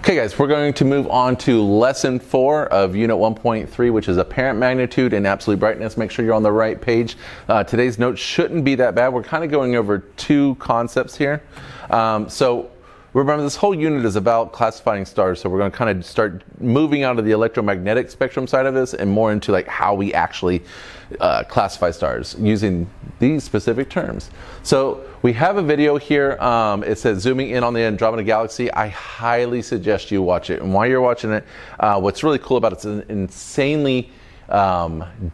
Okay guys, we're going to move on to lesson 4 of unit 1.3, which is apparent magnitude and absolute brightness. Make sure you're on the right page. Today's notes shouldn't be that bad. We're kind of going over two concepts here. So remember, this whole unit is about classifying stars, so we're going to kind of start moving out of the electromagnetic spectrum side of this and more into like how we actually classify stars using these specific terms. So we have a video here. It says zooming in on the Andromeda Galaxy. I highly suggest you watch it. And while you're watching it, what's really cool about it, it's an insanely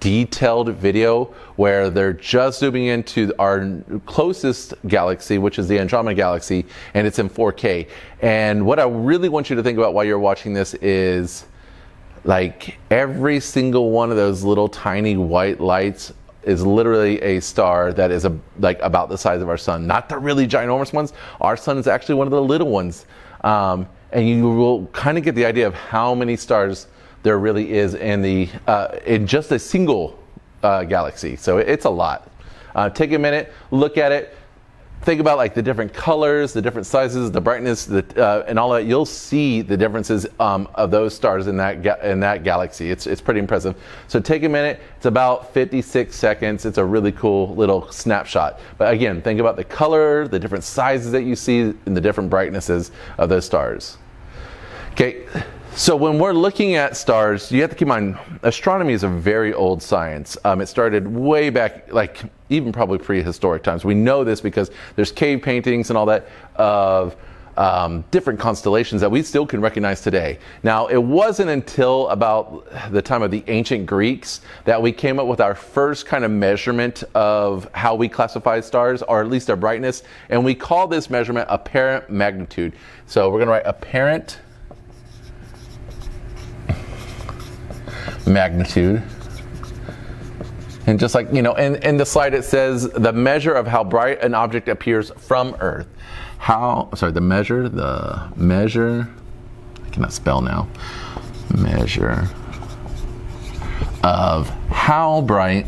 detailed video where they're just zooming into our closest galaxy, which is the Andromeda Galaxy, and it's in 4K. And what I really want you to think about while you're watching this is like every single one of those little tiny white lights is literally a star that is like about the size of our sun. Not the really ginormous ones. Our sun is actually one of the little ones. And you will kind of get the idea of how many stars there really is in just a single galaxy. So it's a lot. Take a minute, look at it, think about like the different colors, the different sizes, the brightness, and all that. You'll see the differences of those stars in that galaxy. It's pretty impressive. So take a minute. It's about 56 seconds. It's a really cool little snapshot. But again, think about the color, the different sizes that you see, and the different brightnesses of those stars. Okay. So when we're looking at stars, you have to keep in mind, astronomy is a very old science. It started way back, like even probably prehistoric times. We know this because there's cave paintings and all that of different constellations that we still can recognize today. Now, it wasn't until about the time of the ancient Greeks that we came up with our first kind of measurement of how we classify stars, or at least their brightness, and we call this measurement apparent magnitude. So we're going to write apparent magnitude, and just like, you know, in the slide it says the measure of how bright an object appears from Earth. The measure, I cannot spell now, measure of how bright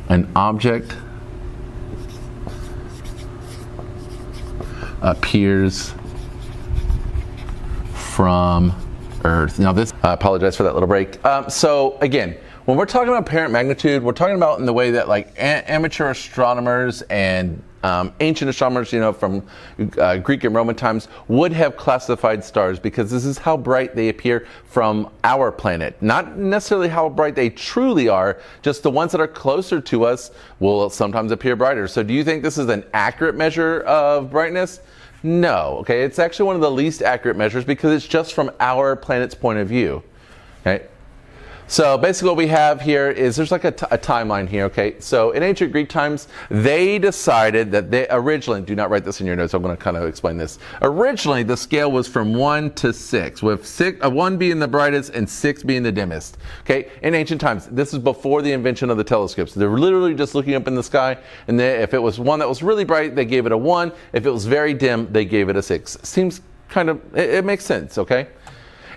an object appears from Earth. Now this, I apologize for that little break. So again, when we're talking about apparent magnitude, we're talking about in the way that like amateur astronomers and ancient astronomers, you know, from Greek and Roman times would have classified stars, because this is how bright they appear from our planet. Not necessarily how bright they truly are, just the ones that are closer to us will sometimes appear brighter. So do you think this is an accurate measure of brightness? No. Okay, it's actually one of the least accurate measures because it's just from our planet's point of view. Okay, so basically what we have here is there's like a timeline here. Okay, so in ancient Greek times, they decided that they originally, do not write this in your notes, I'm going to kind of explain this. Originally, the scale was from 1 to 6, with 1 being the brightest and 6 being the dimmest. Okay, in ancient times, this is before the invention of the telescopes. They're literally just looking up in the sky, and if it was one that was really bright, they gave it a 1. If it was very dim, they gave it a 6. Seems kind of, it makes sense, okay?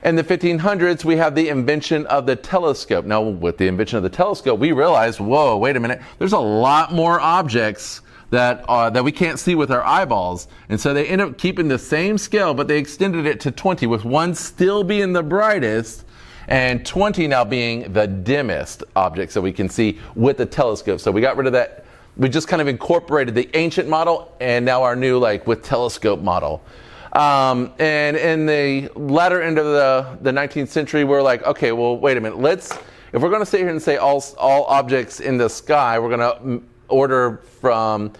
In the 1500s, we have the invention of the telescope. Now, with the invention of the telescope, we realized, whoa, wait a minute, there's a lot more objects that we can't see with our eyeballs. And so they end up keeping the same scale, but they extended it to 20, with 1 still being the brightest and 20 now being the dimmest objects that we can see with the telescope. So we got rid of that. We just kind of incorporated the ancient model and now our new, like, with telescope model. And in the latter end of the 19th century, we're like, okay, well, wait a minute. If we're going to sit here and say all objects in the sky, we're going to order from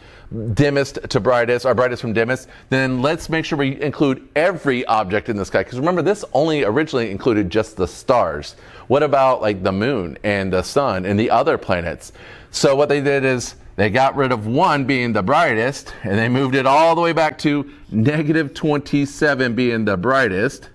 dimmest to brightest, or brightest from dimmest, then let's make sure we include every object in the sky. Because remember, this only originally included just the stars. What about like the moon and the sun and the other planets? So what they did is they got rid of 1 being the brightest, and they moved it all the way back to -27 being the brightest.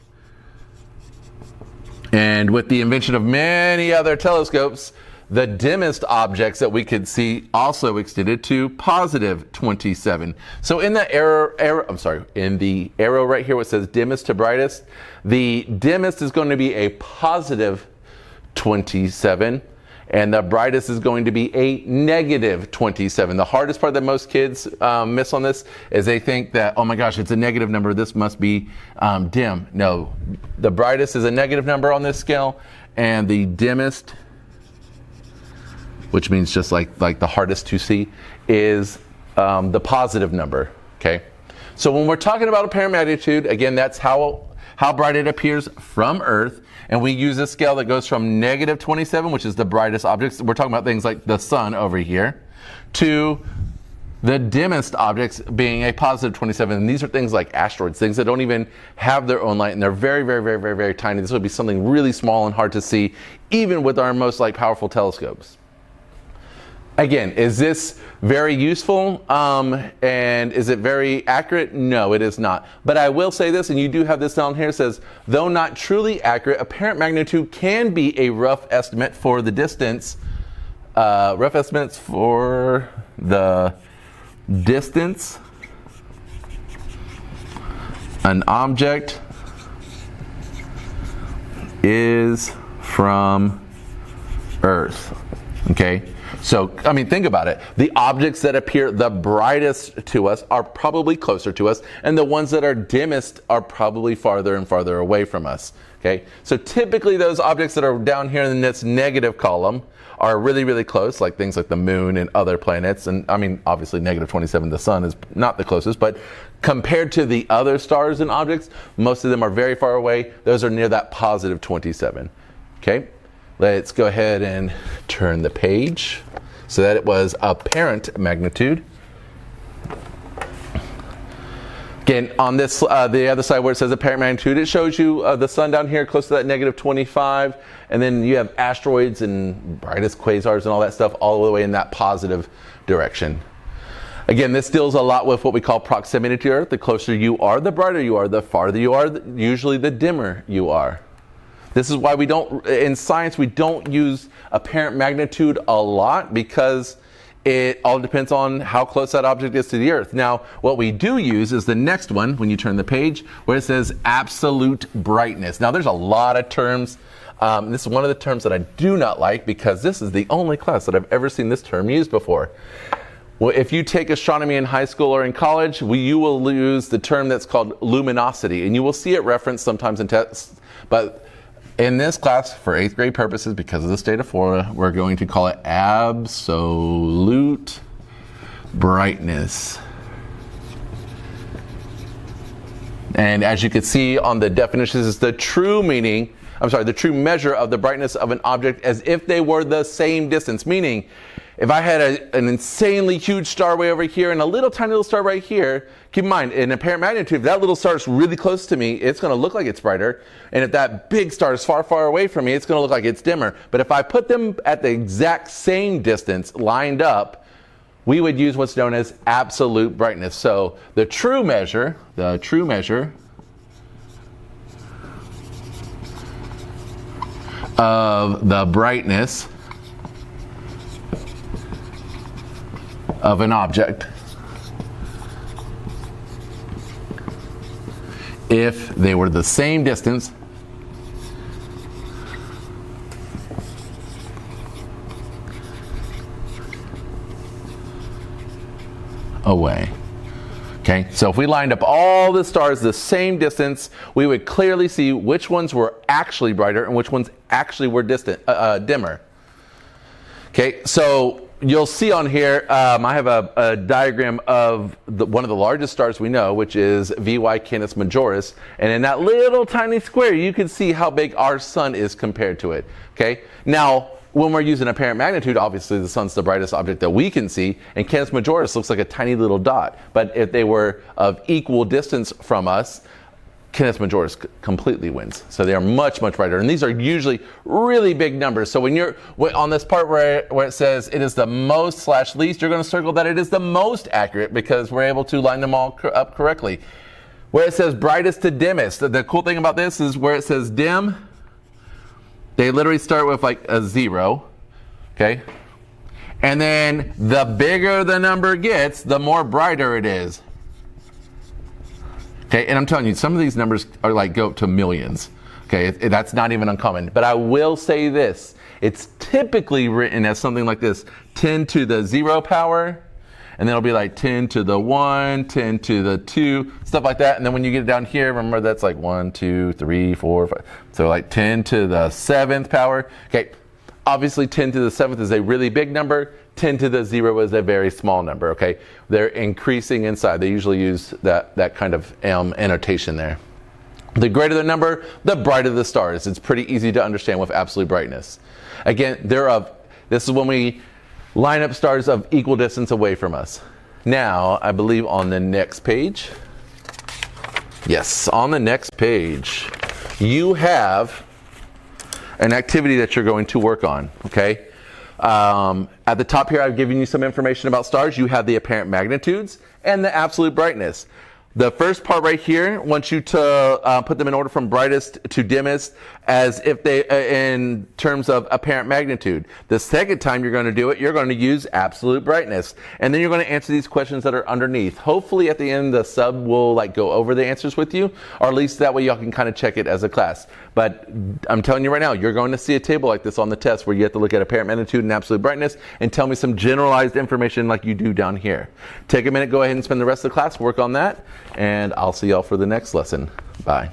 And with the invention of many other telescopes, the dimmest objects that we could see also extended to +27. So in the in the arrow right here, what says dimmest to brightest, the dimmest is going to be a +27. And the brightest is going to be a negative 27. The hardest part that most kids miss on this is they think that, oh my gosh, it's a negative number, this must be dim. No, the brightest is a negative number on this scale, and the dimmest, which means just like the hardest to see, is the positive number, okay? So when we're talking about apparent magnitude, again, that's how bright it appears from Earth. And we use a scale that goes from negative 27, which is the brightest objects. We're talking about things like the sun over here, to the dimmest objects being a positive 27. And these are things like asteroids, things that don't even have their own light, and they're very, very, very, very, very tiny. This would be something really small and hard to see, even with our most powerful telescopes. Again, is this very useful and is it very accurate? No, it is not. But I will say this, and you do have this down here, it says, though not truly accurate, apparent magnitude can be a rough estimate for the distance. Rough estimates for the distance an object is from Earth. Okay? So, I mean, think about it. The objects that appear the brightest to us are probably closer to us, and the ones that are dimmest are probably farther and farther away from us. Okay? So typically those objects that are down here in this negative column are really, really close, like things like the moon and other planets. And I mean, obviously negative 27, the sun is not the closest, but compared to the other stars and objects, most of them are very far away. Those are near that positive 27. Okay? Let's go ahead and turn the page. So that it was apparent magnitude. Again, on this, the other side where it says apparent magnitude, it shows you the sun down here close to that negative 25, and then you have asteroids and brightest quasars and all that stuff all the way in that positive direction. Again, this deals a lot with what we call proximity to Earth. The closer you are, the brighter you are. The farther you are, usually the dimmer you are. This is why we don't, in science, we don't use apparent magnitude a lot, because it all depends on how close that object is to the Earth. Now, what we do use is the next one, when you turn the page, where it says absolute brightness. Now, there's a lot of terms. This is one of the terms that I do not like, because this is the only class that I've ever seen this term used before. Well, if you take astronomy in high school or in college, you will use the term that's called luminosity, and you will see it referenced sometimes in tests, but in this class, for 8th grade purposes, because of the state of Florida, we're going to call it absolute brightness. And as you can see on the definitions, it's the true measure of the brightness of an object as if they were the same distance. Meaning, if I had an insanely huge star way over here and a little tiny little star right here, keep in mind, in apparent magnitude, if that little star is really close to me, it's going to look like it's brighter. And if that big star is far, far away from me, it's going to look like it's dimmer. But if I put them at the exact same distance, lined up, we would use what's known as absolute brightness. So the true measure of the brightness of an object, if they were the same distance away. Okay, so if we lined up all the stars the same distance, we would clearly see which ones were actually brighter and which ones actually were dimmer. Okay, so you'll see on here, I have a diagram of one of the largest stars we know, which is VY Canis Majoris. And in that little tiny square, you can see how big our sun is compared to it. Okay. Now, when we're using apparent magnitude, obviously the sun's the brightest object that we can see, and Canis Majoris looks like a tiny little dot. But if they were of equal distance from us, Canis Majoris completely wins. So they are much, much brighter. And these are usually really big numbers. So when you're on this part where it says it is the most / least, you're going to circle that it is the most accurate, because we're able to line them all up correctly. Where it says brightest to dimmest, the cool thing about this is where it says dim, they literally start with like a 0. Okay. And then the bigger the number gets, the more brighter it is. Okay, and I'm telling you, some of these numbers are go up to millions. Okay, that's not even uncommon. But I will say this, it's typically written as something like this: 10 to the 0 power, and then it'll be like 10 to the 1, 10 to the 2, stuff like that. And then when you get it down here, remember that's like 1, 2, 3, 4, 5. So like 10 to the 7th power. Okay, obviously 10 to the 7th is a really big number. 10 to the 0 is a very small number, okay? They're increasing inside. They usually use that kind of annotation there. The greater the number, the brighter the star is. It's pretty easy to understand with absolute brightness. Again, this is when we line up stars of equal distance away from us. Now, I believe on the next page, yes, on the next page, you have an activity that you're going to work on, okay? At the top here, I've given you some information about stars. You have the apparent magnitudes and the absolute brightness. The first part right here wants you to put them in order from brightest to dimmest, as if they in terms of apparent magnitude. The second time you're going to do it, you're going to use absolute brightness, and then you're going to answer these questions that are underneath. Hopefully at the end the sub will go over the answers with you, or at least that way y'all can kind of check it as a class. But I'm telling you right now, you're going to see a table like this on the test where you have to look at apparent magnitude and absolute brightness and tell me some generalized information like you do down here. Take a minute, go ahead and spend the rest of the class, work on that, and I'll see y'all for the next lesson. Bye.